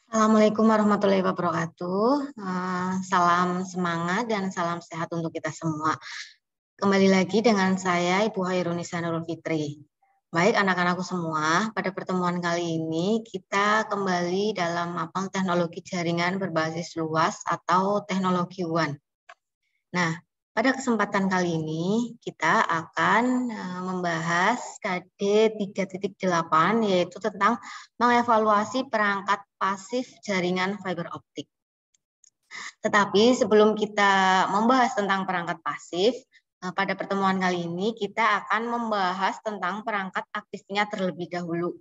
Assalamualaikum warahmatullahi wabarakatuh. Salam semangat dan salam sehat untuk kita semua. Kembali lagi dengan saya Ibu Hairunisa Nurul Fitri. Baik anak-anakku semua, pada pertemuan kali ini kita kembali dalam mapel teknologi jaringan berbasis luas atau teknologi WAN. Nah, pada kesempatan kali ini kita akan membahas KD 3.8 yaitu tentang mengevaluasi perangkat pasif jaringan fiber optik. Tetapi sebelum kita membahas tentang perangkat pasif, pada pertemuan kali ini kita akan membahas tentang perangkat aktifnya terlebih dahulu.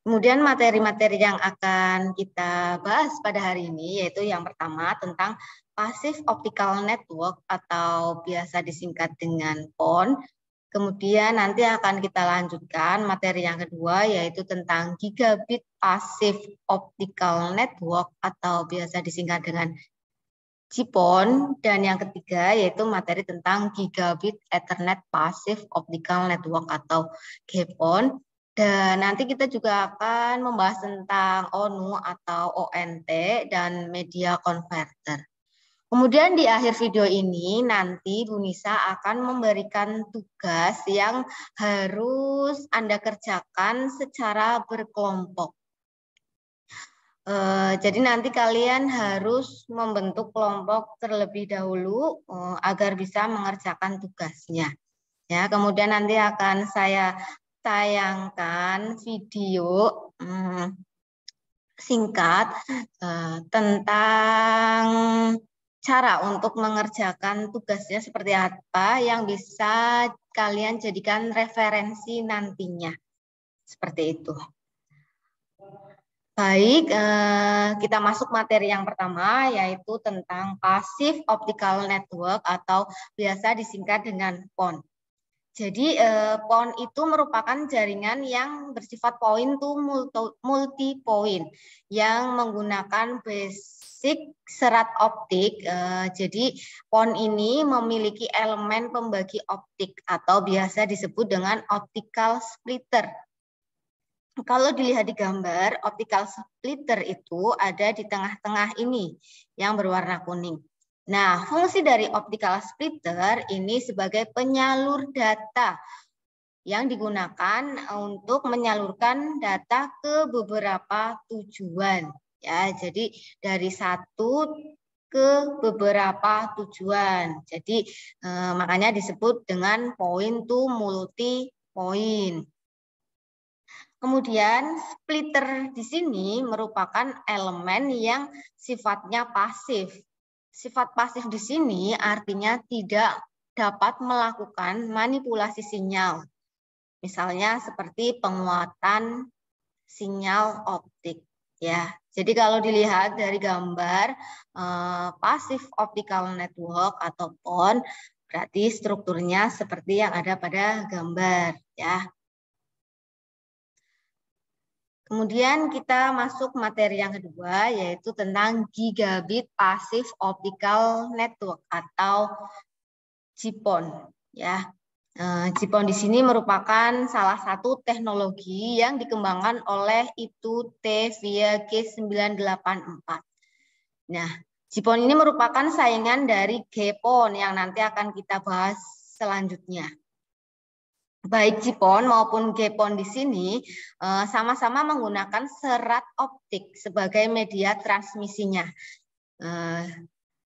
Kemudian materi-materi yang akan kita bahas pada hari ini yaitu yang pertama tentang Passive Optical Network atau biasa disingkat dengan PON. Kemudian nanti akan kita lanjutkan materi yang kedua yaitu tentang Gigabit Passive Optical Network atau biasa disingkat dengan GPON. Dan yang ketiga yaitu materi tentang Gigabit Ethernet Passive Optical Network atau GPON. Dan nanti kita juga akan membahas tentang ONU atau ONT dan media converter. Kemudian di akhir video ini nanti Bu Nisa akan memberikan tugas yang harus Anda kerjakan secara berkelompok. Jadi nanti kalian harus membentuk kelompok terlebih dahulu agar bisa mengerjakan tugasnya. Ya, kemudian nanti akan saya tayangkan video singkat tentang cara untuk mengerjakan tugasnya seperti apa yang bisa kalian jadikan referensi nantinya. Seperti itu. Baik, kita masuk materi yang pertama yaitu tentang Passive Optical Network atau biasa disingkat dengan PON. Jadi PON itu merupakan jaringan yang bersifat point to multi point yang menggunakan basic serat optik. Jadi PON ini memiliki elemen pembagi optik atau biasa disebut dengan optical splitter. Kalau dilihat di gambar, optical splitter itu ada di tengah-tengah ini yang berwarna kuning. Nah, fungsi dari optical splitter ini sebagai penyalur data yang digunakan untuk menyalurkan data ke beberapa tujuan. Ya, jadi dari satu ke beberapa tujuan. Jadi makanya disebut dengan point to multi point. Kemudian splitter di sini merupakan elemen yang sifatnya pasif. Sifat pasif di sini artinya tidak dapat melakukan manipulasi sinyal. Misalnya seperti penguatan sinyal optik. Ya, jadi kalau dilihat dari gambar Passive Optical Network atau PON, berarti strukturnya seperti yang ada pada gambar. Ya. Kemudian kita masuk materi yang kedua yaitu tentang Gigabit Passive Optical Network atau GPON. Ya, GPON di sini merupakan salah satu teknologi yang dikembangkan oleh ITU-T via G984. Nah, GPON ini merupakan saingan dari GPON yang nanti akan kita bahas selanjutnya. Baik GPON maupun GPON di sini sama-sama menggunakan serat optik sebagai media transmisinya.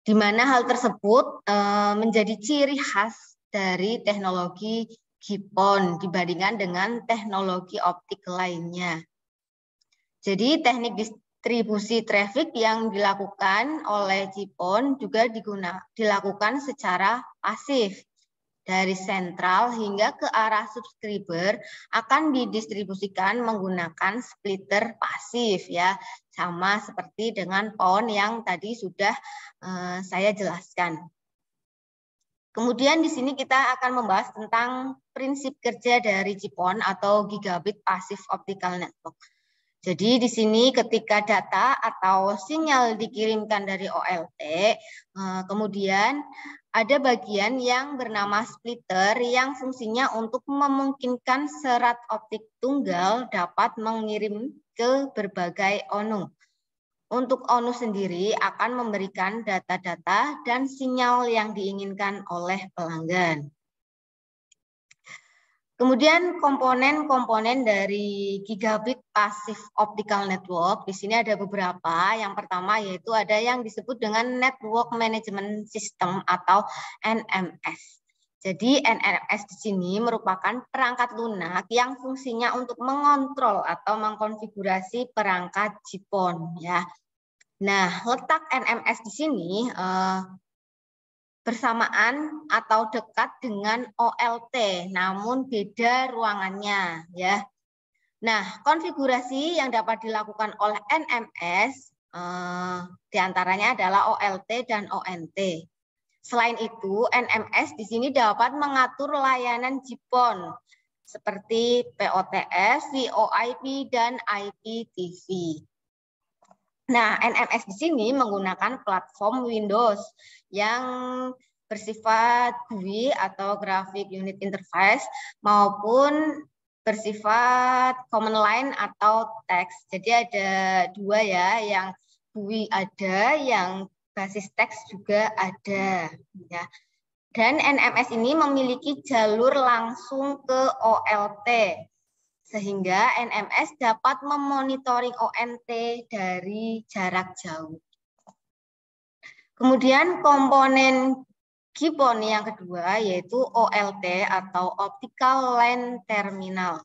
Di mana hal tersebut menjadi ciri khas dari teknologi GPON dibandingkan dengan teknologi optik lainnya. Jadi teknik distribusi traffic yang dilakukan oleh GPON juga dilakukan secara pasif. Dari sentral hingga ke arah subscriber akan didistribusikan menggunakan splitter pasif ya, sama seperti dengan PON yang tadi sudah saya jelaskan. Kemudian di sini kita akan membahas tentang prinsip kerja dari GPON atau Gigabit Passive Optical Network. Jadi di sini ketika data atau sinyal dikirimkan dari OLT, kemudian ada bagian yang bernama splitter yang fungsinya untuk memungkinkan serat optik tunggal dapat mengirim ke berbagai ONU. Untuk ONU sendiri akan memberikan data-data dan sinyal yang diinginkan oleh pelanggan. Kemudian komponen-komponen dari gigabit passive optical network, di sini ada beberapa. Yang pertama yaitu ada yang disebut dengan Network Management System atau NMS. Jadi NMS di sini merupakan perangkat lunak yang fungsinya untuk mengontrol atau mengkonfigurasi perangkat GPON ya. Nah, letak NMS di sini bersamaan atau dekat dengan OLT, namun beda ruangannya ya. Nah, konfigurasi yang dapat dilakukan oleh NMS diantaranya adalah OLT dan ONT. Selain itu, NMS di sini dapat mengatur layanan GPON seperti POTS, VoIP, dan IPTV. Nah, NMS di sini menggunakan platform Windows yang bersifat GUI atau Graphic Unit Interface maupun bersifat command line atau teks. Jadi ada dua ya, yang GUI ada, yang basis teks juga ada. Ya. Dan NMS ini memiliki jalur langsung ke OLT. Sehingga NMS dapat memonitoring ONT dari jarak jauh. Kemudian komponen GPON yang kedua yaitu OLT atau Optical LAN Terminal.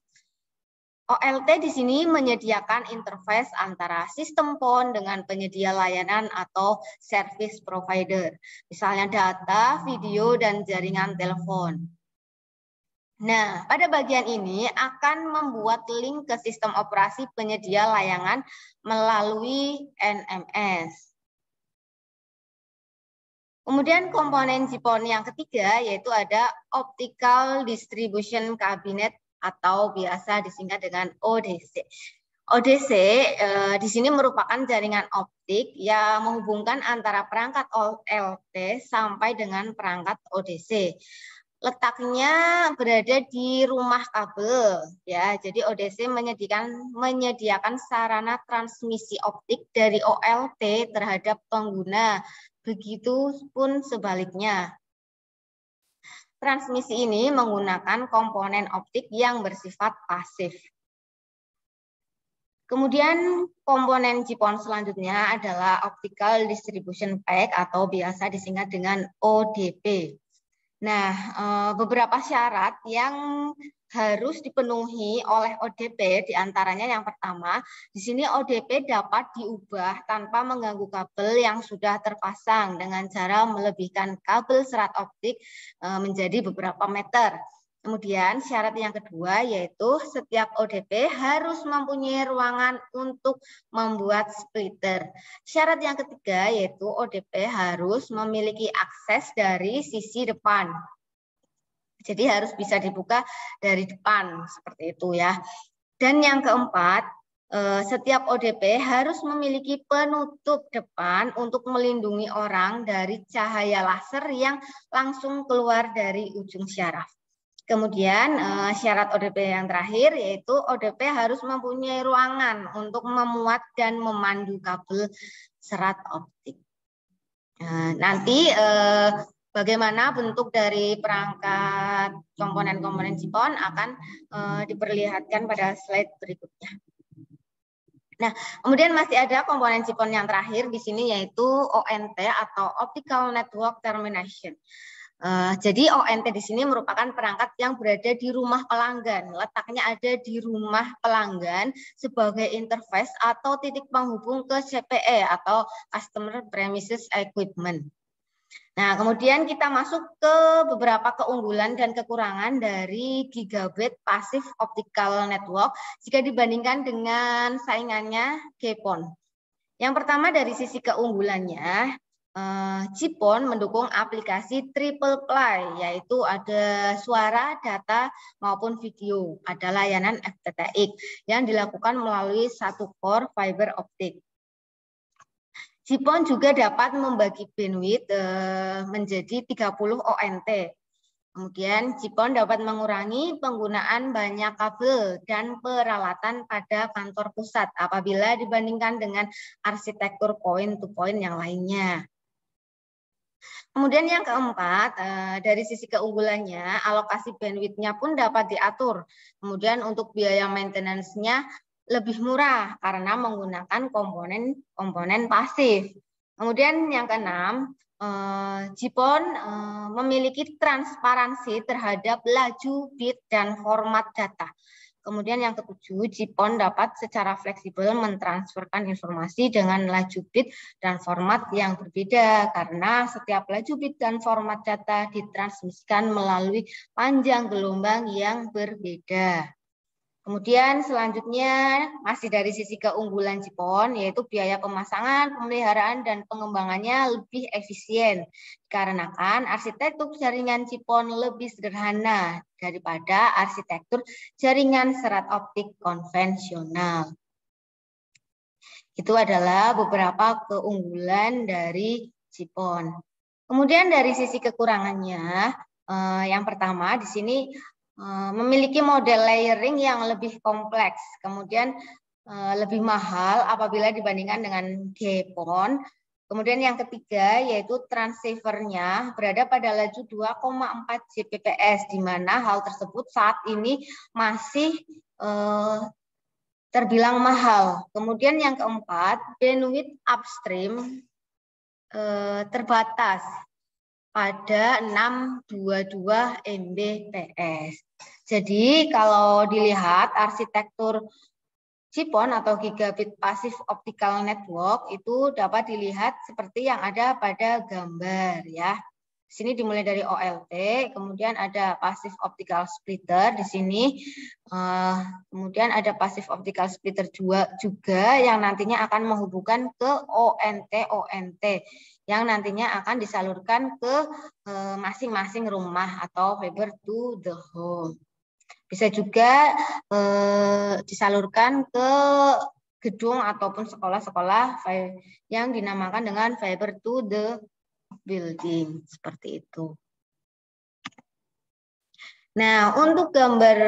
OLT di sini menyediakan interface antara sistem PON dengan penyedia layanan atau service provider, misalnya data, video, dan jaringan telepon. Nah, pada bagian ini akan membuat link ke sistem operasi penyedia layanan melalui NMS. Kemudian komponen GPON yang ketiga yaitu ada Optical Distribution Cabinet atau biasa disingkat dengan ODC. ODC di sini merupakan jaringan optik yang menghubungkan antara perangkat OLT sampai dengan perangkat ODC. Letaknya berada di rumah kabel ya. Jadi ODC menyediakan sarana transmisi optik dari OLT terhadap pengguna. Begitupun sebaliknya. Transmisi ini menggunakan komponen optik yang bersifat pasif. Kemudian komponen GPON selanjutnya adalah Optical Distribution Pack atau biasa disingkat dengan ODP. Nah, beberapa syarat yang harus dipenuhi oleh ODP, diantaranya yang pertama, di sini ODP dapat diubah tanpa mengganggu kabel yang sudah terpasang dengan cara melebihkan kabel serat optik menjadi beberapa meter. Kemudian syarat yang kedua yaitu setiap ODP harus mempunyai ruangan untuk membuat splitter. Syarat yang ketiga yaitu ODP harus memiliki akses dari sisi depan. Jadi harus bisa dibuka dari depan seperti itu ya. Dan yang keempat, setiap ODP harus memiliki penutup depan untuk melindungi orang dari cahaya laser yang langsung keluar dari ujung syaraf. Kemudian syarat ODP yang terakhir yaitu ODP harus mempunyai ruangan untuk memuat dan memandu kabel serat optik. Nanti bagaimana bentuk dari perangkat komponen-komponen GPON akan diperlihatkan pada slide berikutnya. Nah, kemudian masih ada komponen GPON yang terakhir di sini yaitu ONT atau Optical Network Termination. Jadi ONT di sini merupakan perangkat yang berada di rumah pelanggan. Letaknya ada di rumah pelanggan sebagai interface atau titik penghubung ke CPE atau Customer Premises Equipment. Nah, kemudian kita masuk ke beberapa keunggulan dan kekurangan dari Gigabit Passive Optical Network jika dibandingkan dengan saingannya GPON. Yang pertama dari sisi keunggulannya, GPON mendukung aplikasi triple play, yaitu ada suara, data, maupun video. Ada layanan FTTX yang dilakukan melalui satu core fiber optik. GPON juga dapat membagi bandwidth menjadi 30 ONT. Kemudian GPON dapat mengurangi penggunaan banyak kabel dan peralatan pada kantor pusat apabila dibandingkan dengan arsitektur point-to-point yang lainnya. Kemudian yang keempat, dari sisi keunggulannya, alokasi bandwidth-nya pun dapat diatur. Kemudian untuk biaya maintenance-nya lebih murah karena menggunakan komponen pasif. Kemudian yang keenam, GPON memiliki transparansi terhadap laju, bit, dan format data. Kemudian yang ketujuh, GPON dapat secara fleksibel mentransferkan informasi dengan laju bit dan format yang berbeda karena setiap laju bit dan format data ditransmisikan melalui panjang gelombang yang berbeda. Kemudian selanjutnya masih dari sisi keunggulan GPON yaitu biaya pemasangan, pemeliharaan, dan pengembangannya lebih efisien dikarenakan arsitektur jaringan GPON lebih sederhana daripada arsitektur jaringan serat optik konvensional. Itu adalah beberapa keunggulan dari GPON. Kemudian dari sisi kekurangannya, yang pertama di sini memiliki model layering yang lebih kompleks, kemudian lebih mahal apabila dibandingkan dengan GPON. Kemudian yang ketiga yaitu transceivernya berada pada laju 2,4 Gbps, di mana hal tersebut saat ini masih terbilang mahal. Kemudian yang keempat, bandwidth upstream terbatas pada 622 Mbps. Jadi kalau dilihat arsitektur GPON atau Gigabit Passive Optical Network itu dapat dilihat seperti yang ada pada gambar ya. Di sini dimulai dari OLT, kemudian ada Passive Optical Splitter di sini, kemudian ada Passive Optical Splitter juga yang nantinya akan menghubungkan ke ONT yang nantinya akan disalurkan ke masing-masing rumah atau fiber to the home. Bisa juga disalurkan ke gedung ataupun sekolah-sekolah yang dinamakan dengan fiber to the building, seperti itu. Nah, untuk gambar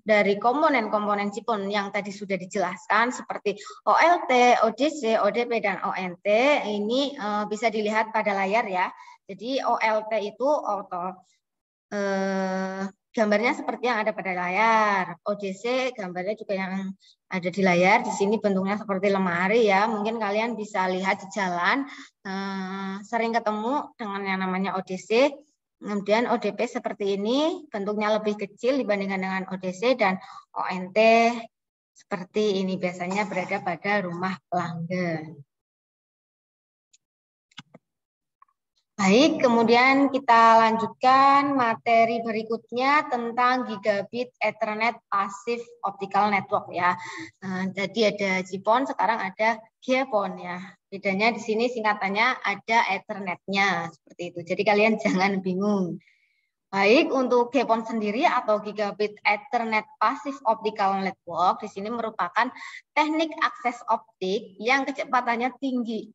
dari komponen-komponen GPON yang tadi sudah dijelaskan seperti OLT, ODC, ODP, dan ONT, ini bisa dilihat pada layar ya. Jadi OLT itu gambarnya seperti yang ada pada layar. ODC gambarnya juga yang ada di layar. Di sini bentuknya seperti lemari ya. Mungkin kalian bisa lihat di jalan, sering ketemu dengan yang namanya ODC. Kemudian ODP seperti ini, bentuknya lebih kecil dibandingkan dengan ODC, dan ONT seperti ini, biasanya berada pada rumah pelanggan. Baik, kemudian kita lanjutkan materi berikutnya tentang Gigabit Ethernet Passive Optical Network ya. Jadi ada GPON, sekarang ada GPON ya. Bedanya di sini singkatannya ada Ethernet-nya seperti itu. Jadi kalian jangan bingung. Baik, untuk GPON sendiri atau Gigabit Ethernet Passive Optical Network di sini merupakan teknik akses optik yang kecepatannya tinggi,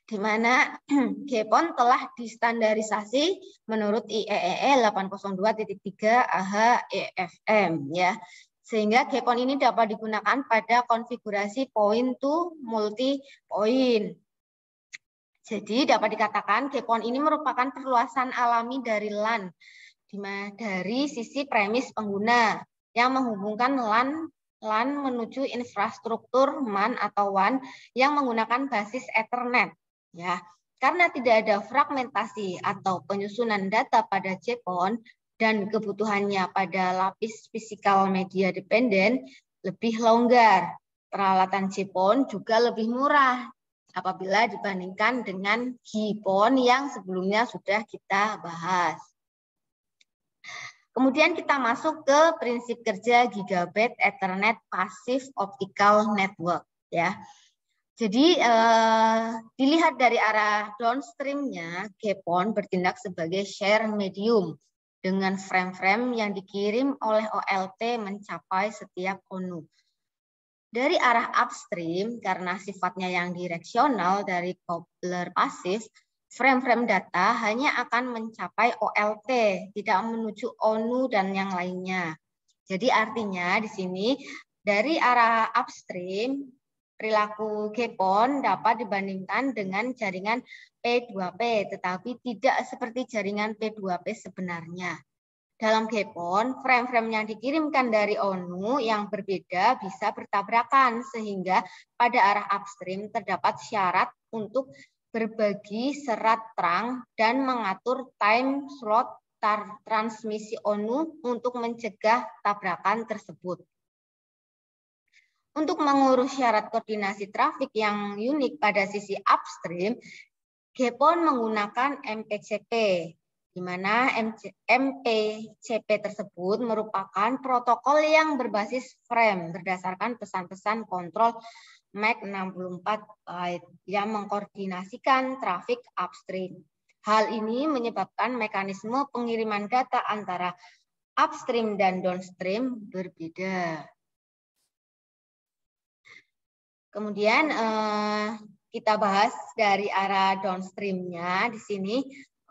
di mana GPON telah distandarisasi menurut IEEE 802.3 AH-EFM ya. Sehingga GPON ini dapat digunakan pada konfigurasi point to multi point. Jadi dapat dikatakan GPON ini merupakan perluasan alami dari LAN dari sisi premis pengguna yang menghubungkan LAN menuju infrastruktur MAN atau WAN yang menggunakan basis Ethernet ya. Karena tidak ada fragmentasi atau penyusunan data pada GPON dan kebutuhannya pada lapis physical media dependent lebih longgar. Peralatan GPON juga lebih murah apabila dibandingkan dengan GPON yang sebelumnya sudah kita bahas. Kemudian kita masuk ke prinsip kerja Gigabit Ethernet Passive Optical Network ya. Jadi dilihat dari arah downstream-nya, GPON bertindak sebagai share medium dengan frame-frame yang dikirim oleh OLT mencapai setiap ONU. Dari arah upstream, karena sifatnya yang direksional dari coupler pasif, frame-frame data hanya akan mencapai OLT, tidak menuju ONU dan yang lainnya. Jadi artinya di sini dari arah upstream, perilaku GPON dapat dibandingkan dengan jaringan P2P, tetapi tidak seperti jaringan P2P sebenarnya. Dalam GPON, frame-frame yang dikirimkan dari ONU yang berbeda bisa bertabrakan, sehingga pada arah upstream terdapat syarat untuk berbagi serat terang dan mengatur time slot transmisi ONU untuk mencegah tabrakan tersebut. Untuk mengurus syarat koordinasi trafik yang unik pada sisi upstream, GPON menggunakan MPCP, di mana MPCP tersebut merupakan protokol yang berbasis frame berdasarkan pesan-pesan kontrol MAC 64 byte yang mengkoordinasikan trafik upstream. Hal ini menyebabkan mekanisme pengiriman data antara upstream dan downstream berbeda. Kemudian kita bahas dari arah downstream-nya di sini.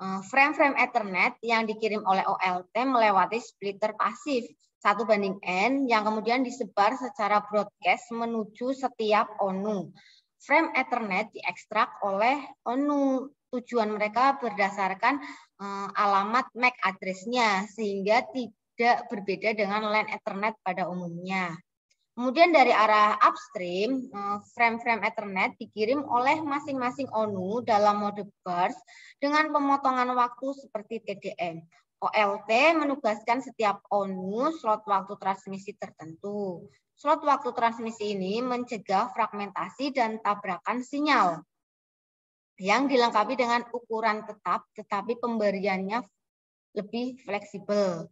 Frame-frame Ethernet yang dikirim oleh OLT melewati splitter pasif 1:N yang kemudian disebar secara broadcast menuju setiap ONU. Frame Ethernet diekstrak oleh ONU. Tujuan mereka berdasarkan alamat MAC address-nya sehingga tidak berbeda dengan LAN Ethernet pada umumnya. Kemudian dari arah upstream, frame-frame Ethernet dikirim oleh masing-masing ONU dalam mode burst dengan pemotongan waktu seperti TDM. OLT menugaskan setiap ONU slot waktu transmisi tertentu. Slot waktu transmisi ini mencegah fragmentasi dan tabrakan sinyal yang dilengkapi dengan ukuran tetap, tetapi pemberiannya lebih fleksibel.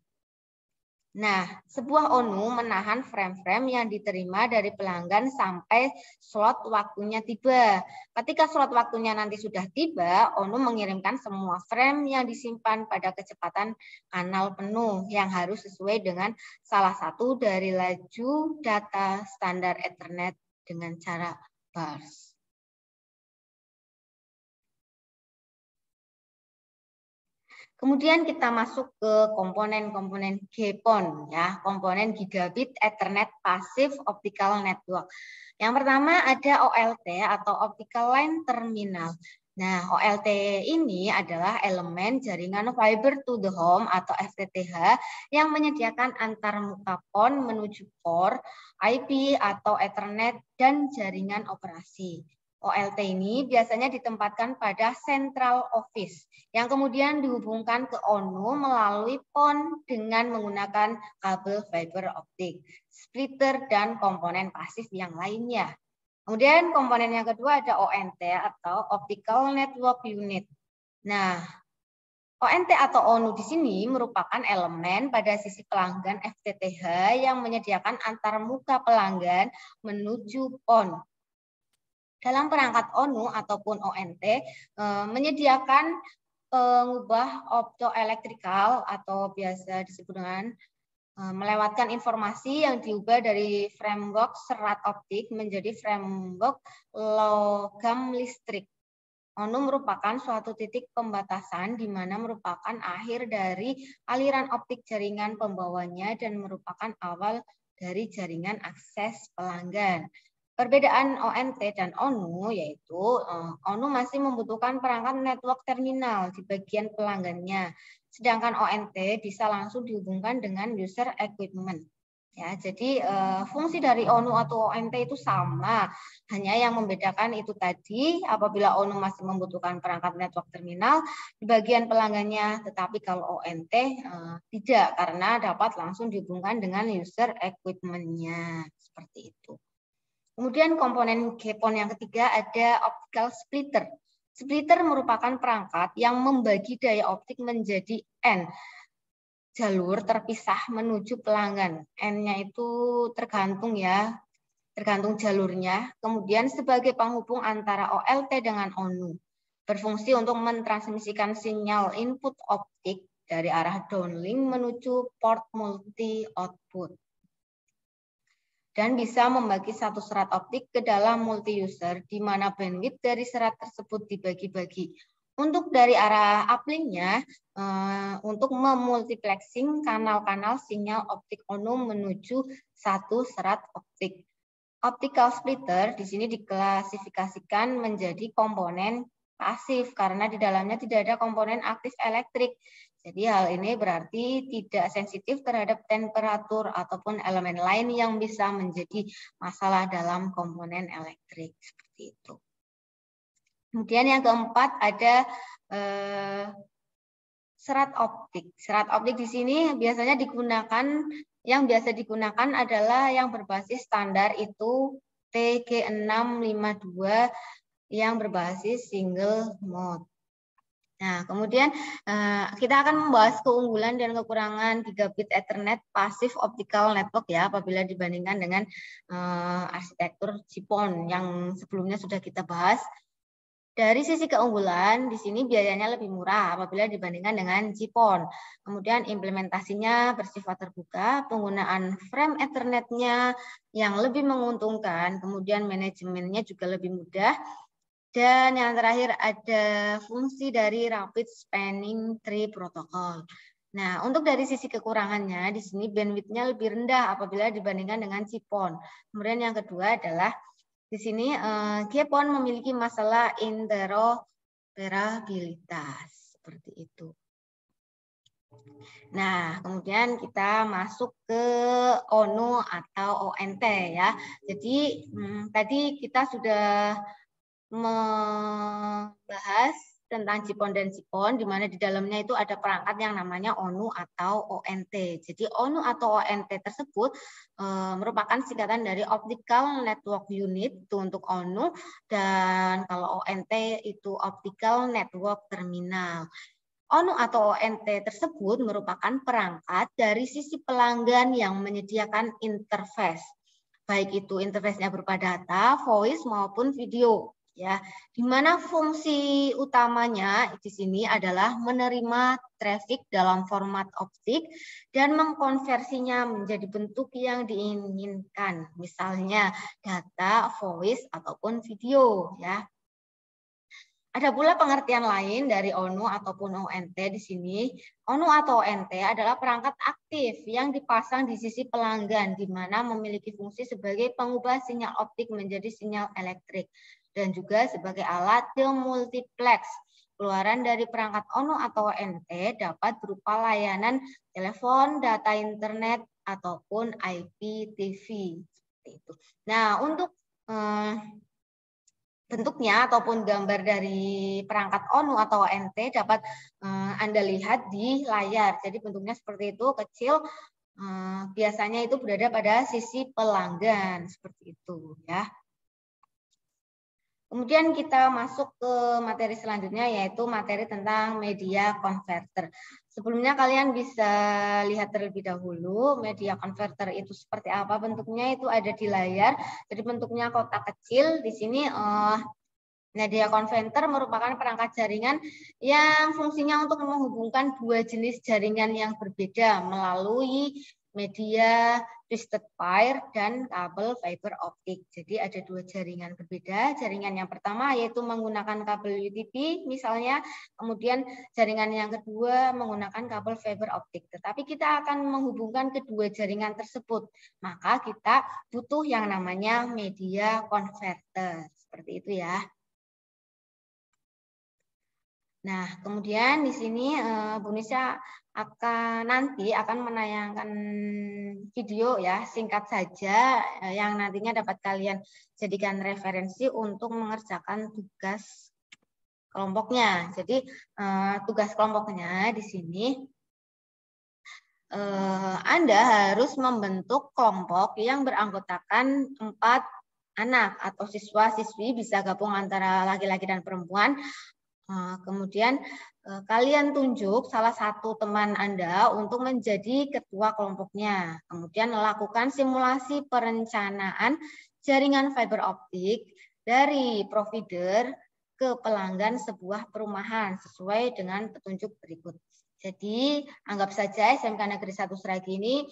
Nah, sebuah ONU menahan frame-frame yang diterima dari pelanggan sampai slot waktunya tiba. Ketika slot waktunya nanti sudah tiba, ONU mengirimkan semua frame yang disimpan pada kecepatan kanal penuh yang harus sesuai dengan salah satu dari laju data standar Ethernet dengan cara burst. Kemudian kita masuk ke komponen-komponen GPON, ya, komponen Gigabit Ethernet Passive Optical Network. Yang pertama ada OLT atau Optical Line Terminal. Nah, OLT ini adalah elemen jaringan Fiber to the Home atau FTTH yang menyediakan antar muka PON menuju core, IP atau Ethernet dan jaringan operasi. OLT ini biasanya ditempatkan pada central office yang kemudian dihubungkan ke ONU melalui PON dengan menggunakan kabel fiber optik, splitter, dan komponen pasif yang lainnya. Kemudian komponen yang kedua ada ONT atau Optical Network Unit. Nah, ONT atau ONU di sini merupakan elemen pada sisi pelanggan FTTH yang menyediakan antar muka pelanggan menuju PON. Dalam perangkat ONU ataupun ONT menyediakan pengubah optoelektrikal atau biasa disebut dengan melewatkan informasi yang diubah dari framework serat optik menjadi framework logam listrik. ONU merupakan suatu titik pembatasan di mana merupakan akhir dari aliran optik jaringan pembawanya dan merupakan awal dari jaringan akses pelanggan. Perbedaan ONT dan ONU yaitu ONU masih membutuhkan perangkat network terminal di bagian pelanggannya, sedangkan ONT bisa langsung dihubungkan dengan user equipment. Ya, jadi fungsi dari ONU atau ONT itu sama, hanya yang membedakan itu tadi apabila ONU masih membutuhkan perangkat network terminal di bagian pelanggannya, tetapi kalau ONT tidak karena dapat langsung dihubungkan dengan user equipment-nya seperti itu. Kemudian komponen GPON yang ketiga ada optical splitter. Splitter merupakan perangkat yang membagi daya optik menjadi N. Jalur terpisah menuju pelanggan. N-nya itu tergantung ya, tergantung jalurnya. Kemudian sebagai penghubung antara OLT dengan ONU. Berfungsi untuk mentransmisikan sinyal input optik dari arah downlink menuju port multi output. Dan bisa membagi satu serat optik ke dalam multi-user, di mana bandwidth dari serat tersebut dibagi-bagi. Untuk dari arah uplink-nya, untuk memultiplexing kanal-kanal sinyal optik ONU menuju satu serat optik. Optical splitter di sini diklasifikasikan menjadi komponen pasif karena di dalamnya tidak ada komponen aktif elektrik. Jadi hal ini berarti tidak sensitif terhadap temperatur ataupun elemen lain yang bisa menjadi masalah dalam komponen elektrik. Seperti itu. Kemudian yang keempat ada serat optik. Serat optik di sini biasanya yang biasa digunakan adalah yang berbasis standar itu TG652 yang berbasis single mode. Nah, kemudian kita akan membahas keunggulan dan kekurangan gigabit Ethernet passive optical network ya apabila dibandingkan dengan arsitektur GPON yang sebelumnya sudah kita bahas. Dari sisi keunggulan, di sini biayanya lebih murah apabila dibandingkan dengan GPON. Kemudian implementasinya bersifat terbuka, penggunaan frame Ethernet-nya yang lebih menguntungkan, kemudian manajemennya juga lebih mudah. Dan yang terakhir ada fungsi dari Rapid Spanning Tree Protocol. Nah, untuk dari sisi kekurangannya, di sini bandwidth-nya lebih rendah apabila dibandingkan dengan GPON. Kemudian yang kedua adalah di sini GPON memiliki masalah interoperabilitas seperti itu. Nah, kemudian kita masuk ke ONU atau ONT ya. Jadi tadi kita sudah membahas tentang GPON dan GPON, di mana di dalamnya itu ada perangkat yang namanya ONU atau ONT. Jadi ONU atau ONT tersebut merupakan singkatan dari Optical Network Unit itu untuk ONU, dan kalau ONT itu Optical Network Terminal. ONU atau ONT tersebut merupakan perangkat dari sisi pelanggan yang menyediakan interface, baik itu interface-nya berupa data, voice maupun video. Ya, di mana fungsi utamanya di sini adalah menerima traffic dalam format optik dan mengkonversinya menjadi bentuk yang diinginkan, misalnya data, voice ataupun video. Ya. Ada pula pengertian lain dari ONU ataupun ONT di sini. ONU atau ONT adalah perangkat aktif yang dipasang di sisi pelanggan, di mana memiliki fungsi sebagai pengubah sinyal optik menjadi sinyal elektrik, dan juga sebagai alat demultiplex. Keluaran dari perangkat ONU atau ONT dapat berupa layanan telepon, data internet, ataupun IPTV. Seperti itu. Nah, untuk bentuknya ataupun gambar dari perangkat ONU atau ONT dapat Anda lihat di layar. Jadi bentuknya seperti itu, kecil. Biasanya itu berada pada sisi pelanggan, seperti itu ya. Kemudian kita masuk ke materi selanjutnya, yaitu materi tentang media converter. Sebelumnya kalian bisa lihat terlebih dahulu media converter itu seperti apa bentuknya, itu ada di layar. Jadi bentuknya kotak kecil. Di sini media converter merupakan perangkat jaringan yang fungsinya untuk menghubungkan dua jenis jaringan yang berbeda melalui media twisted pair dan kabel fiber optik. Jadi ada dua jaringan berbeda. Jaringan yang pertama yaitu menggunakan kabel UTP misalnya, kemudian jaringan yang kedua menggunakan kabel fiber optik. Tetapi kita akan menghubungkan kedua jaringan tersebut, maka kita butuh yang namanya media converter. Seperti itu ya. Nah, kemudian di sini Bu Nisa nanti akan menayangkan video ya, singkat saja yang nantinya dapat kalian jadikan referensi untuk mengerjakan tugas kelompoknya. Jadi tugas kelompoknya di sini Anda harus membentuk kelompok yang beranggotakan 4 anak atau siswa-siswi, bisa gabung antara laki-laki dan perempuan. Kemudian kalian tunjuk salah satu teman Anda untuk menjadi ketua kelompoknya. Kemudian lakukan simulasi perencanaan jaringan fiber optik dari provider ke pelanggan sebuah perumahan sesuai dengan petunjuk berikut. Jadi anggap saja SMK Negeri 1 Sragi ini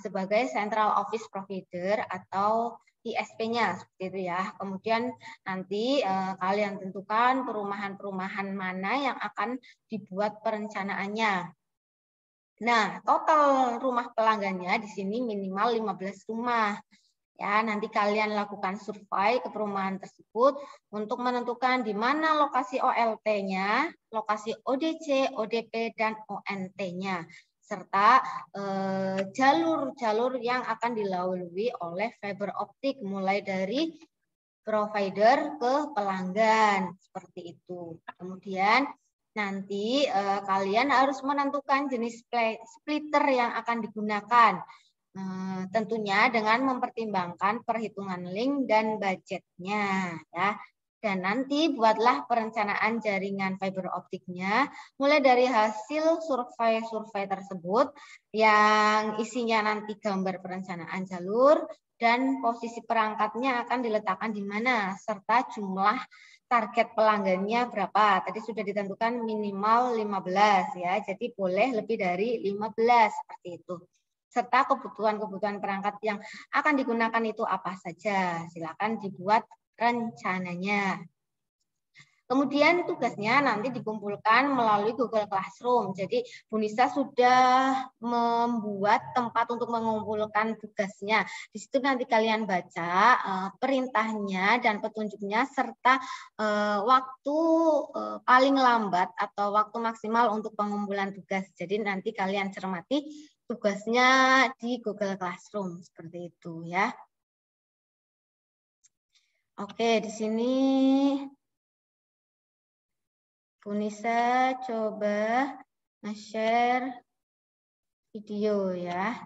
sebagai central office provider atau ISP-nya seperti itu ya. Kemudian nanti kalian tentukan perumahan-perumahan mana yang akan dibuat perencanaannya. Nah, total rumah pelanggannya di sini minimal 15 rumah. Ya, nanti kalian lakukan survei ke perumahan tersebut untuk menentukan di mana lokasi OLT-nya, lokasi ODC, ODP, dan ONT-nya, serta jalur-jalur yang akan dilalui oleh fiber optik mulai dari provider ke pelanggan, seperti itu. Kemudian nanti kalian harus menentukan jenis splitter yang akan digunakan. Tentunya dengan mempertimbangkan perhitungan link dan budgetnya ya. Dan nanti buatlah perencanaan jaringan fiber optiknya mulai dari hasil survei-survei tersebut yang isinya nanti gambar perencanaan jalur dan posisi perangkatnya akan diletakkan di mana serta jumlah target pelanggannya berapa. Tadi sudah ditentukan minimal 15 ya. Jadi boleh lebih dari 15 seperti itu. Serta kebutuhan-kebutuhan perangkat yang akan digunakan itu apa saja. Silakan dibuat rencananya. Kemudian tugasnya nanti dikumpulkan melalui Google Classroom. Jadi Bu Nisa sudah membuat tempat untuk mengumpulkan tugasnya. Di situ nanti kalian baca perintahnya dan petunjuknya serta waktu paling lambat atau waktu maksimal untuk pengumpulan tugas. Jadi nanti kalian cermati tugasnya di Google Classroom seperti itu ya. Oke, di sini Bu Nisa coba nge-share video ya.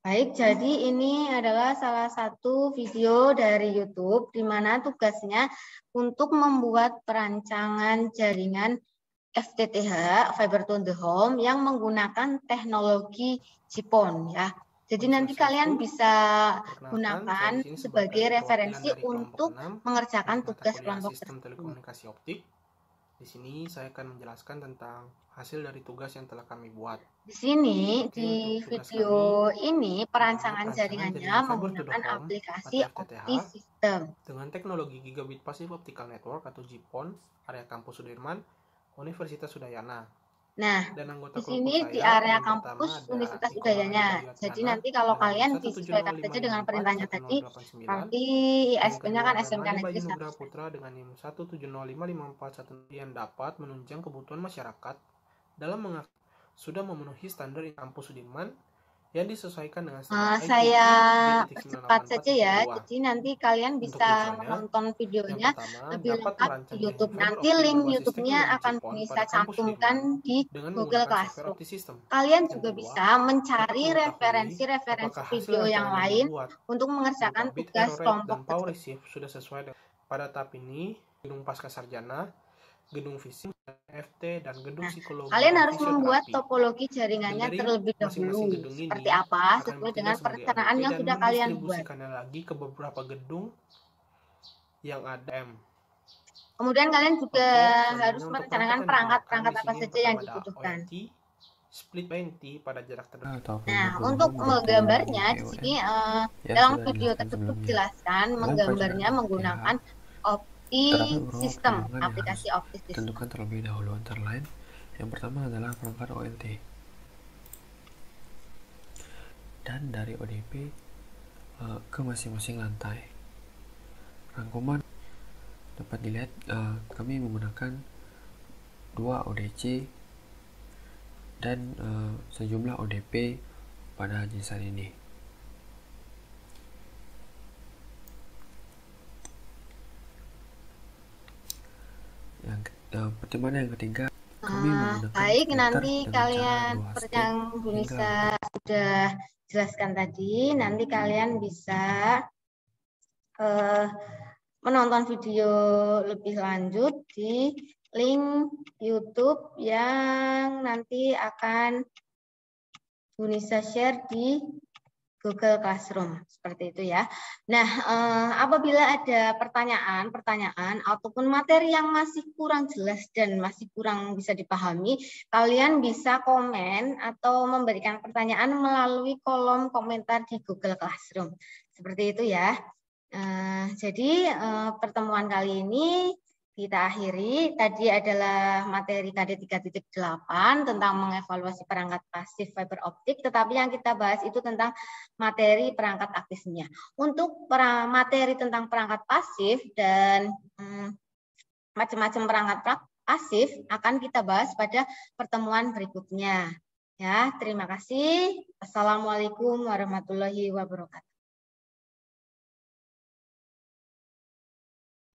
Baik, jadi ini adalah salah satu video dari YouTube di mana tugasnya untuk membuat perancangan jaringan FTTH, Fiber to the Home, yang menggunakan teknologi GPON ya. Jadi nanti kalian bisa gunakan sebagai referensi untuk mengerjakan tugas kelompok sistem telekomunikasi optik. Di sini saya akan menjelaskan tentang hasil dari tugas yang telah kami buat. Di sini di video ini perancangan jaringannya menggunakan aplikasi Opti System dengan teknologi Gigabit Passive Optical Network atau GPON, area kampus Sudirman, Universitas Udayana. Nah, di sini di area kampus Universitas Udayana. Jadi nanti kalau kalian disesuaikan saja dengan perintahnya tadi, nanti ISP-nya kan SMK Negeri 1. Putra dengan NIM 1705541 yang dapat menunjang kebutuhan masyarakat dalam sudah memenuhi standar kampus Sudirman yang disesuaikan dengan standar saya cepat saja ya, jadi nanti kalian bisa menonton videonya lebih lengkap di YouTube. Nanti link YouTube-nya akan bisa cantumkan di Google Classroom. Kalian juga bisa mencari referensi-referensi video yang lain untuk mengerjakan tugas kelompok tersebut. Sudah sesuai dengan pada tahap ini, gedung pasca sarjana, gedung fisik, FT, dan gedung psikologi. Kalian harus membuat topologi jaringannya terlebih dahulu. Seperti apa? Sesuai dengan perencanaan yang sudah kalian buat. Lagi ke beberapa gedung yang ada M. Kemudian kalian juga harus merencanakan perangkat-perangkat apa saja yang dibutuhkan. Split 20 pada jarak terdekat. Nah, untuk menggambarnya di sini dalam video tersebut dijelaskan menggambarnya menggunakan Sistem, aplikasi Opti System. Tentukan terlebih dahulu antara lain. Yang pertama adalah perangkat ONT. Dan dari ODP ke masing-masing lantai. Rangkuman dapat dilihat kami menggunakan 2 ODC dan sejumlah ODP pada jenis ini. Pertimbangan yang ketiga, kami menggunakan baik, nanti kalian seperti yang Bu Nisa sudah jelaskan tadi, nanti kalian bisa menonton video lebih lanjut di link YouTube yang nanti akan Bu Nisa share di Google Classroom, seperti itu ya. Nah, apabila ada pertanyaan ataupun materi yang masih kurang jelas dan masih kurang bisa dipahami, kalian bisa komen atau memberikan pertanyaan melalui kolom komentar di Google Classroom. Seperti itu ya. Jadi pertemuan kali ini kita akhiri. Tadi adalah materi KD 3.8 tentang mengevaluasi perangkat pasif fiber optik, tetapi yang kita bahas itu tentang materi perangkat aktifnya. Untuk materi tentang perangkat pasif dan macam-macam perangkat pasif akan kita bahas pada pertemuan berikutnya. Ya, terima kasih. Assalamualaikum warahmatullahi wabarakatuh.